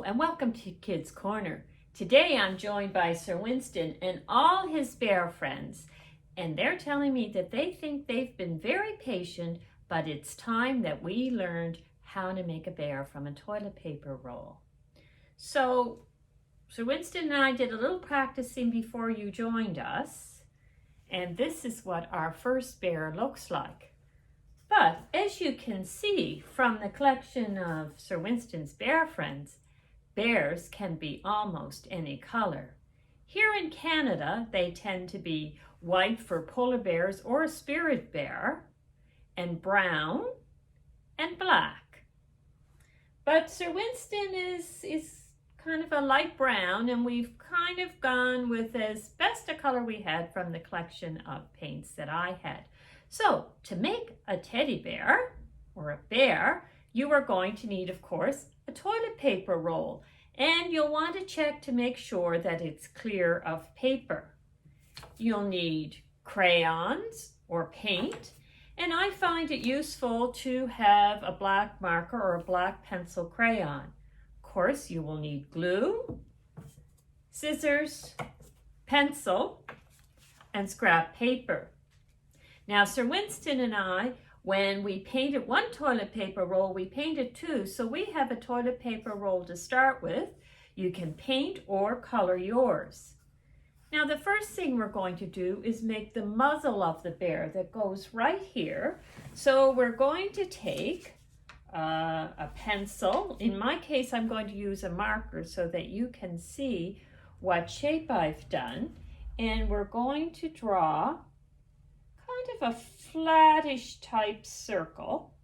Hello and welcome to Kids Corner. Today I'm joined by Sir Winston and all his bear friends, and they're telling me that they think they've been very patient, but it's time that we learned how to make a bear from a toilet paper roll. So Sir Winston and I did a little practicing before you joined us, and this is what our first bear looks like. But as you can see from the collection of Sir Winston's bear friends, bears can be almost any color. Here in Canada, they tend to be white for polar bears or a spirit bear, and brown and black. But Sir Winston is kind of a light brown, and we've kind of gone with as best a color we had from the collection of paints that I had. So to make a teddy bear or a bear, you are going to need, of course, a toilet paper roll, and you'll want to check to make sure that it's clear of paper. You'll need crayons or paint, and I find it useful to have a black marker or a black pencil crayon. Of course, you will need glue, scissors, pencil, and scrap paper. Now, Sir Winston and I, when we painted one toilet paper roll, we painted two, so we have a toilet paper roll to start with. You can paint or color yours. Now, the first thing we're going to do is make the muzzle of the bear that goes right here. So we're going to take a pencil. In my case, I'm going to use a marker so that you can see what shape I've done. And we're going to draw kind of a flattish type circle,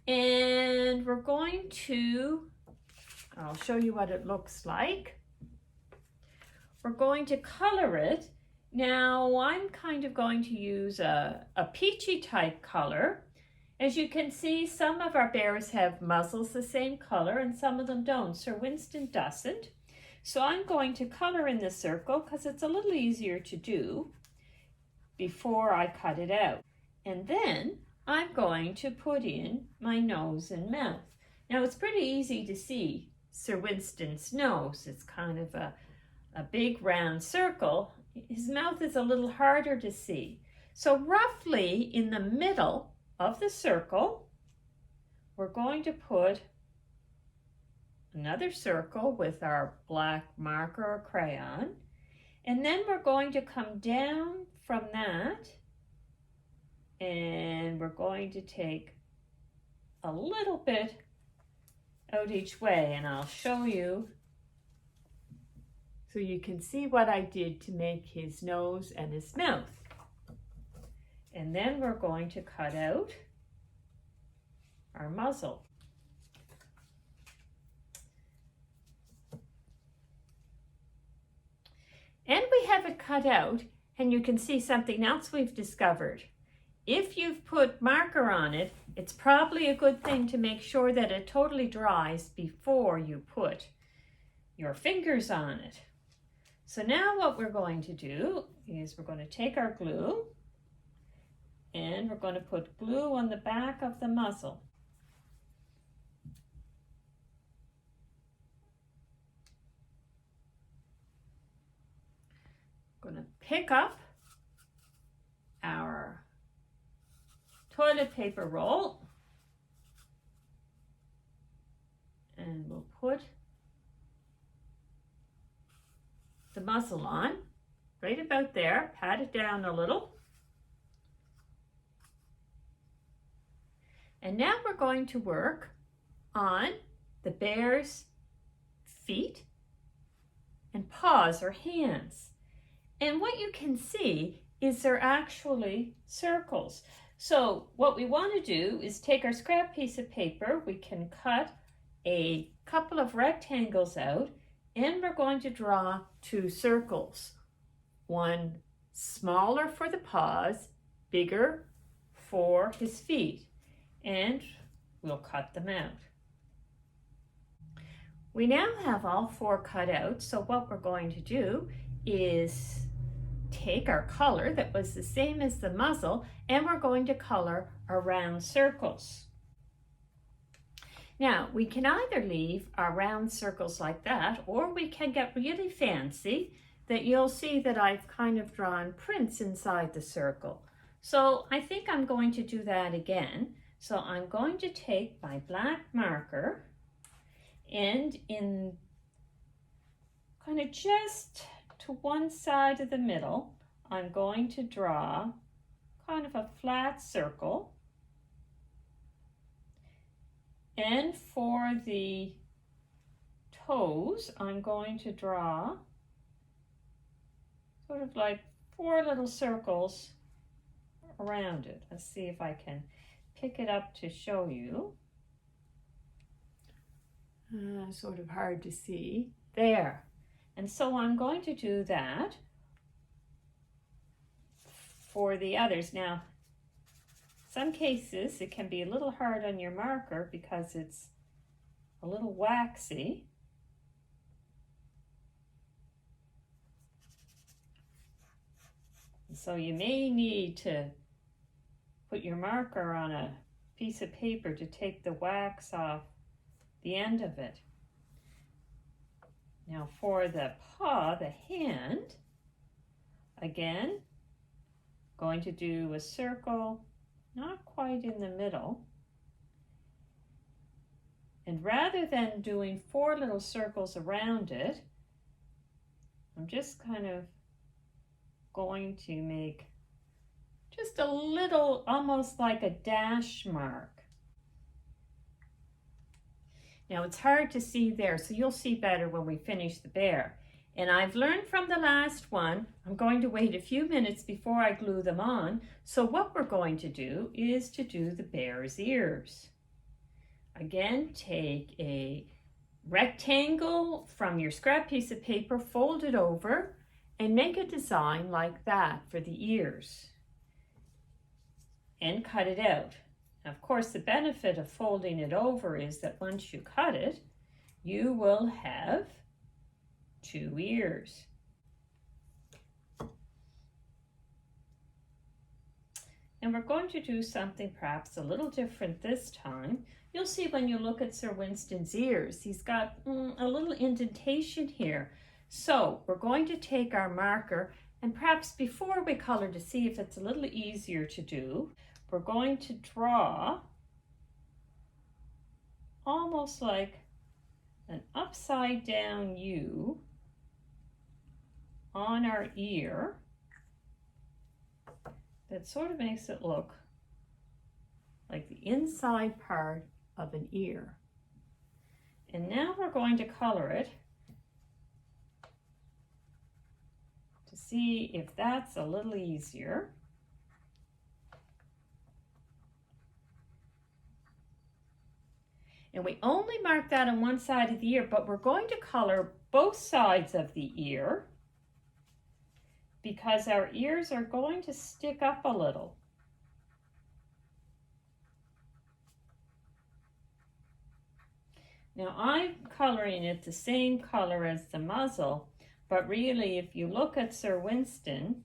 and we're going to, I'll show you what it looks like. We're going to color it. Now I'm kind of going to use a peachy type color. As you can see, some of our bears have muzzles the same color and some of them don't. Sir Winston doesn't. So I'm going to color in the circle because it's a little easier to do before I cut it out. And then I'm going to put in my nose and mouth. Now it's pretty easy to see Sir Winston's nose. It's kind of a big round circle. His mouth is a little harder to see. So roughly in the middle of the circle, we're going to put another circle with our black marker or crayon. And then we're going to come down from that, and we're going to take a little bit out each way, and I'll show you so you can see what I did to make his nose and his mouth. And then we're going to cut out our muzzle. And we have it cut out, and you can see something else we've discovered. If you've put marker on it, it's probably a good thing to make sure that it totally dries before you put your fingers on it. So now what we're going to do is we're going to take our glue, and we're going to put glue on the back of the muzzle. Going to pick up our toilet paper roll, and we'll put the muzzle on right about there, pat it down a little. And now we're going to work on the bear's feet and paws or hands. And what you can see is they're actually circles. So what we want to do is take our scrap piece of paper, we can cut a couple of rectangles out, and we're going to draw two circles. One smaller for the paws, bigger for his feet. And we'll cut them out. We now have all four cut out, so what we're going to do is take our color that was the same as the muzzle, and we're going to color around circles. Now, we can either leave our round circles like that, or we can get really fancy that you'll see that I've kind of drawn prints inside the circle. So I think I'm going to do that again. So I'm going to take my black marker and in kind of just to one side of the middle, I'm going to draw kind of a flat circle. And for the toes, I'm going to draw sort of like 4 little circles around it. Let's see if I can pick it up to show you. Sort of hard to see. There. And so I'm going to do that for the others. Now, some cases it can be a little hard on your marker because it's a little waxy. So you may need to put your marker on a piece of paper to take the wax off the end of it. Now for the paw, the hand, again, going to do a circle, not quite in the middle. And rather than doing 4 little circles around it, I'm just kind of going to make just a little, almost like a dash mark. Now it's hard to see there, so you'll see better when we finish the bear. And I've learned from the last one, I'm going to wait a few minutes before I glue them on. So what we're going to do is to do the bear's ears. Again, take a rectangle from your scrap piece of paper, fold it over, and make a design like that for the ears. And cut it out. Now, of course, the benefit of folding it over is that once you cut it, you will have 2 ears. And we're going to do something perhaps a little different this time. You'll see when you look at Sir Winston's ears, he's got a little indentation here. So we're going to take our marker, and perhaps before we color, to see if it's a little easier to do, we're going to draw almost like an upside down U on our ear that sort of makes it look like the inside part of an ear. And now we're going to color it to see if that's a little easier. And we only mark that on one side of the ear, but we're going to color both sides of the ear because our ears are going to stick up a little. Now I'm coloring it the same color as the muzzle, but really if you look at Sir Winston,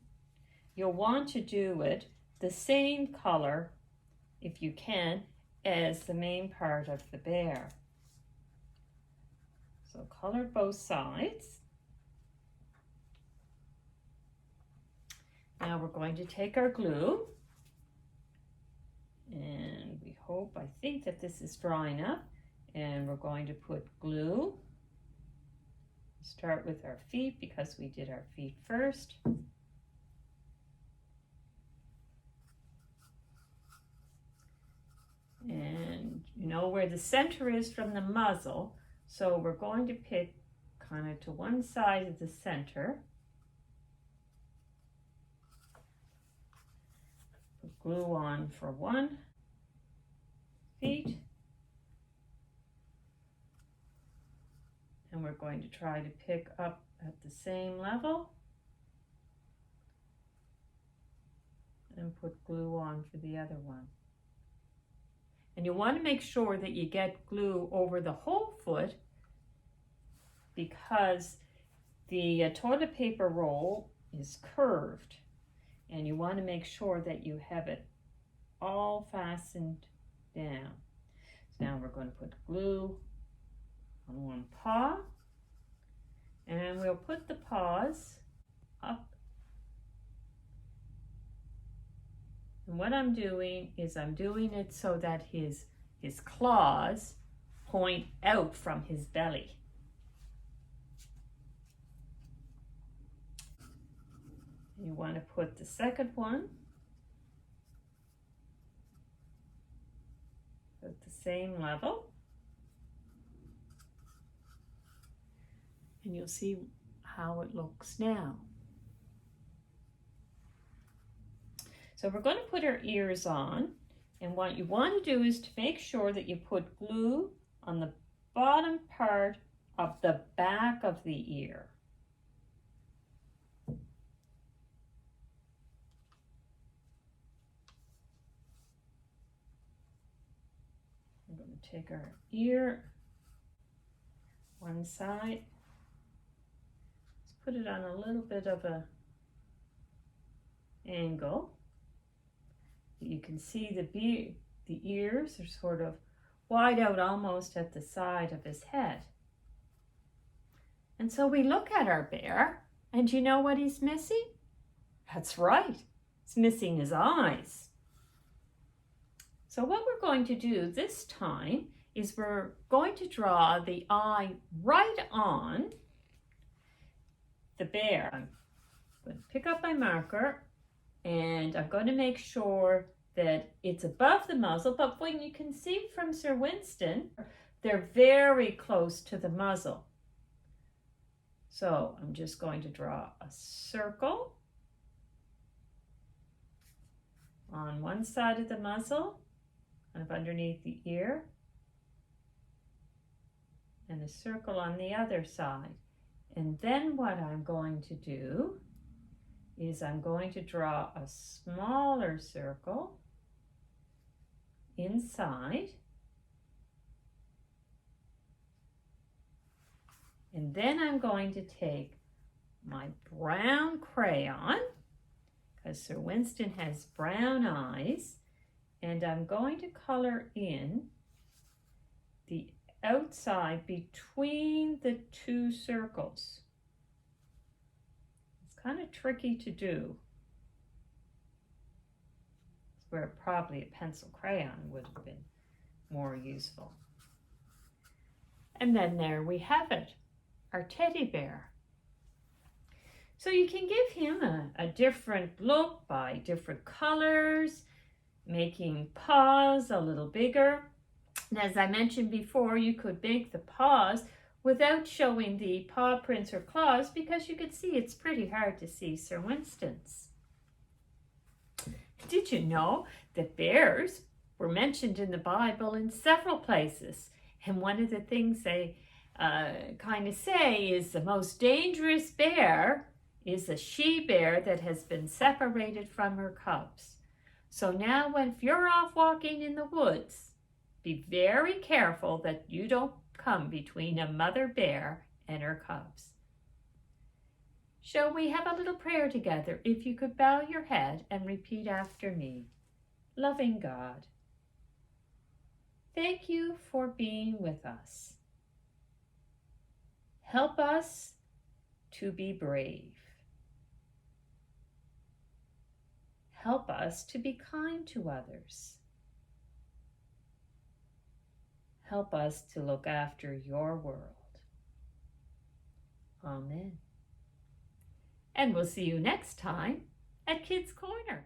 you'll want to do it the same color, if you can, as the main part of the bear. So color both sides. Now we're going to take our glue, and I think that this is drying up, and we're going to put glue. Start with our feet because we did our feet first. And you know where the center is from the muzzle, so we're going to pick kind of to one side of the center. Put glue on for one feet. And we're going to try to pick up at the same level and put glue on for the other one. And you want to make sure that you get glue over the whole foot because the toilet paper roll is curved, and you want to make sure that you have it all fastened down. So now we're going to put glue on one paw, and we'll put the paws up. And what I'm doing is I'm doing it so that his claws point out from his belly. You want to put the second one at the same level. And you'll see how it looks now. So we're going to put our ears on, and what you want to do is to make sure that you put glue on the bottom part of the back of the ear. We're going to take our ear, one side, let's put it on a little bit of a angle. You can see the ears are sort of wide out almost at the side of his head. And so we look at our bear, and you know what he's missing? That's right, he's missing his eyes. So what we're going to do this time is we're going to draw the eye right on the bear. I'm going to pick up my marker, and I'm going to make sure that it's above the muzzle, but when you can see from Sir Winston, they're very close to the muzzle. So I'm just going to draw a circle on one side of the muzzle, kind of underneath the ear, and a circle on the other side. And then what I'm going to do is I'm going to draw a smaller circle inside, and then I'm going to take my brown crayon, because Sir Winston has brown eyes, and I'm going to color in the outside between the two circles. It's kind of tricky to do. Where probably a pencil crayon would have been more useful. And then there we have it, our teddy bear. So you can give him a different look by different colors, making paws a little bigger. And as I mentioned before, you could make the paws without showing the paw prints or claws, because you could see it's pretty hard to see Sir Winston's. Did you know that bears were mentioned in the Bible in several places? And one of the things they kind of say is the most dangerous bear is a she-bear that has been separated from her cubs. So now if you're off walking in the woods, be very careful that you don't come between a mother bear and her cubs. Shall we have a little prayer together? If you could bow your head and repeat after me. Loving God, thank you for being with us. Help us to be brave. Help us to be kind to others. Help us to look after your world. Amen. And we'll see you next time at Kids Corner.